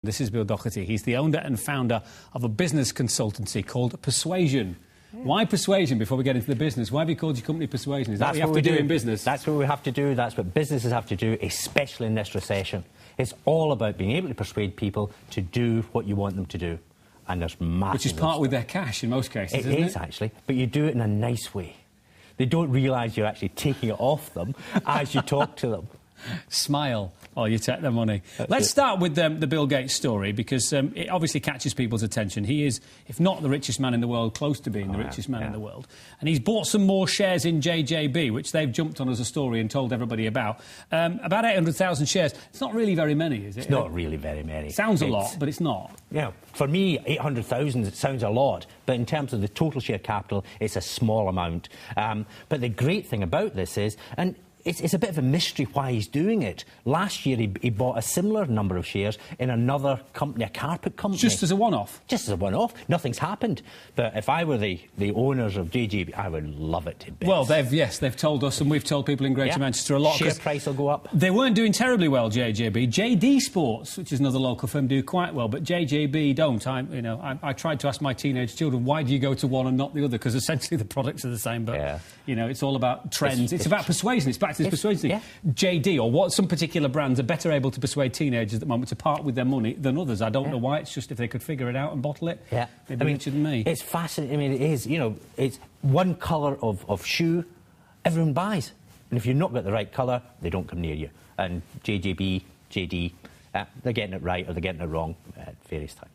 This is Bill Docherty. He's the owner and founder of a business consultancy called Persuasion. Yeah. Why Persuasion before we get into the business? Why have you called your company Persuasion? Is that what you have to do in business? That's what we have to do. That's what businesses have to do, especially in this recession. It's all about being able to persuade people to do what you want them to do. And there's massive... Which is part with their cash in most cases, isn't it? It is, actually. But you do it in a nice way. They don't realise you're actually taking it off them as you talk to them. Smile while you take their money. Let's start with the Bill Gates story, because it obviously catches people's attention. He is, if not the richest man in the world, close to being the richest man in the world. And he's bought some more shares in JJB, which they've jumped on as a story and told everybody about. About 800,000 shares. It's not really very many, is it? It's not really very many. Sounds a lot, but it's not. Yeah, for me, 800,000, it sounds a lot. But in terms of the total share capital, it's a small amount. But the great thing about this is... It's a bit of a mystery why he's doing it. Last year, he bought a similar number of shares in another company, a carpet company. Just as a one-off? Just as a one-off. Nothing's happened. But if I were the owners of JJB, I would love it to bits. Well, they've told us, and we've told people in Greater Manchester a lot. Share price will go up. They weren't doing terribly well, JJB. JD Sports, which is another local firm, do quite well, but JJB don't. I tried to ask my teenage children, why do you go to one and not the other? Because essentially the products are the same, but, it's all about trends. It's about persuasion. It's back to this persuasion. Yeah. JD, or what, some particular brands are better able to persuade teenagers at the moment to part with their money than others. I don't know why. It's just if they could figure it out and bottle it, they'd be richer than me. It's fascinating. I mean, it is, it's one colour of shoe everyone buys. And if you've not got the right colour, they don't come near you. And JJB, JD, they're getting it right or they're getting it wrong at various times.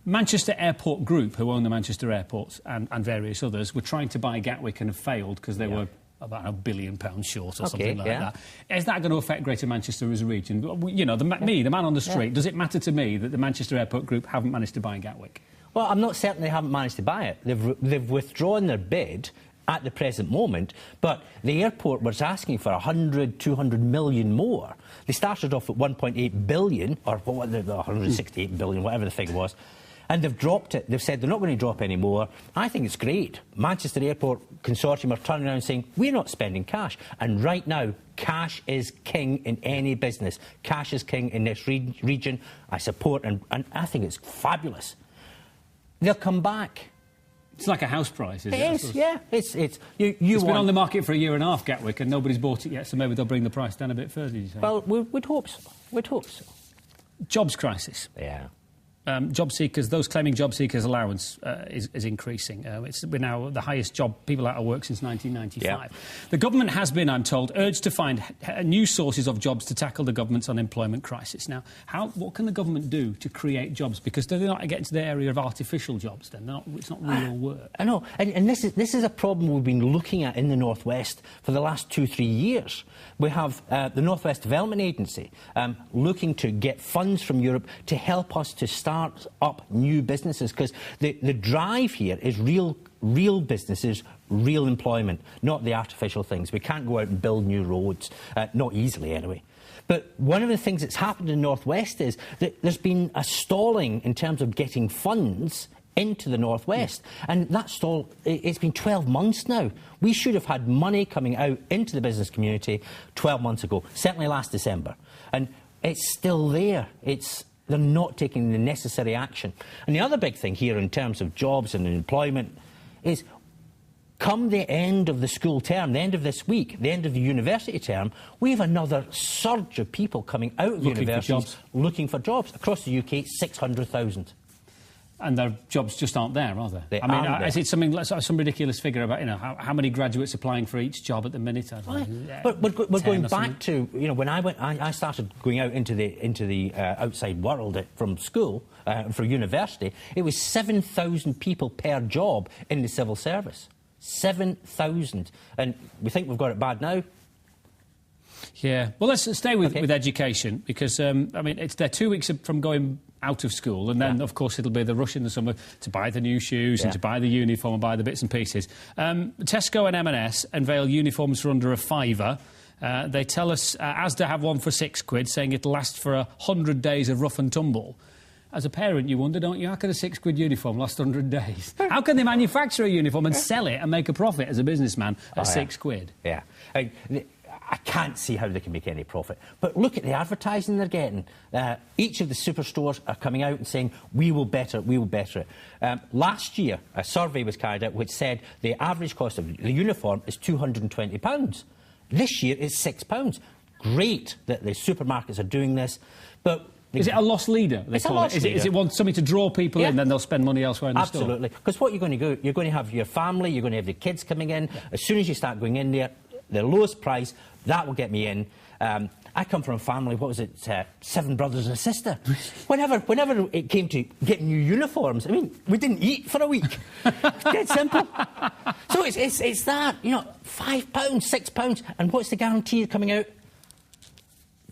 Manchester Airport Group, who own the Manchester airports and various others, were trying to buy Gatwick and have failed because they were about £1 billion short or something like that. Is that going to affect Greater Manchester as a region? You know, the man on the street, does it matter to me that the Manchester Airport Group haven't managed to buy Gatwick? Well, I'm not certain they haven't managed to buy it. They've withdrawn their bid at the present moment, but the airport was asking for 100, 200 million more. They started off at 1.8 billion, or 168 billion, whatever the figure was. And they've dropped it. They've said they're not going to drop any more. I think it's great. Manchester Airport Consortium are turning around and saying, we're not spending cash. And right now, cash is king in any business. Cash is king in this region. I support, and I think it's fabulous. They'll come back. It's like a house price, isn't it? It is, yeah. It's been on the market for a year and a half, Gatwick, and nobody's bought it yet, so maybe they'll bring the price down a bit further, you say? Well, we'd hope so. We'd hope so. Jobs crisis. Yeah. Job seekers, those claiming job seekers allowance is increasing. We're now the highest job people out of work since 1995. The government has been, I'm told, urged to find new sources of jobs to tackle the government's unemployment crisis. Now, what can the government do to create jobs? Because they're not getting to the area of artificial jobs then. It's not real work. I know, and this is a problem we've been looking at in the North West for the last 2-3 years. We have the North West Development Agency looking to get funds from Europe to help us to start up new businesses, because the drive here is real businesses, real employment, not the artificial things. We can't go out and build new roads, not easily anyway. But one of the things that's happened in the North West is that there's been a stalling in terms of getting funds into the North West. And that stall, it's been 12 months now. We should have had money coming out into the business community 12 months ago, certainly last December. And it's still there. They're not taking the necessary action. And the other big thing here in terms of jobs and employment is, come the end of the school term, the end of this week, the end of the university term, we have another surge of people coming out of universities looking for jobs. Across the UK, 600,000. And their jobs just aren't there, are they? Is it some ridiculous figure about how many graduates applying for each job at the minute? But we're going back to when I started going out into the outside world from school for university. It was 7,000 people per job in the civil service. 7,000, and we think we've got it bad now. Yeah. Well, let's stay with education, because they're 2 weeks from going out of school, and then of course it'll be the rush in the summer to buy the new shoes and to buy the uniform and buy the bits and pieces. Tesco and M&S unveil uniforms for under £5. They tell us Asda have one for £6, saying it'll last for 100 days of rough and tumble. As a parent, you wonder, don't you, how can a £6 uniform last 100 days? How can they manufacture a uniform and sell it and make a profit as a businessman at £6? Yeah. I can't see how they can make any profit. But look at the advertising they're getting. Each of the superstores are coming out and saying, we will better it, we will better it. Last year, a survey was carried out which said the average cost of the uniform is £220. This year, it's £6. Great that the supermarkets are doing this, but... Is it a loss leader, they call it? Is it want something to draw people in, then they'll spend money elsewhere in the store? Absolutely. Because what you're going to do, you're going to have your family, you're going to have the kids coming in. Yeah. As soon as you start going in there, the lowest price, that will get me in. I come from a family, what was it, 7 brothers and a sister. Whenever it came to getting new uniforms, I mean, we didn't eat for a week. It's dead simple. So it's that, you know, £5, £6, and what's the guarantee coming out?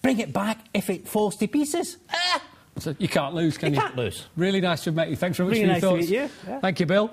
Bring it back if it falls to pieces. So you can't lose, can you? You can't lose. Really nice to have met you. Thanks very much really for your nice thoughts. To meet you. Yeah. Thank you, Bill.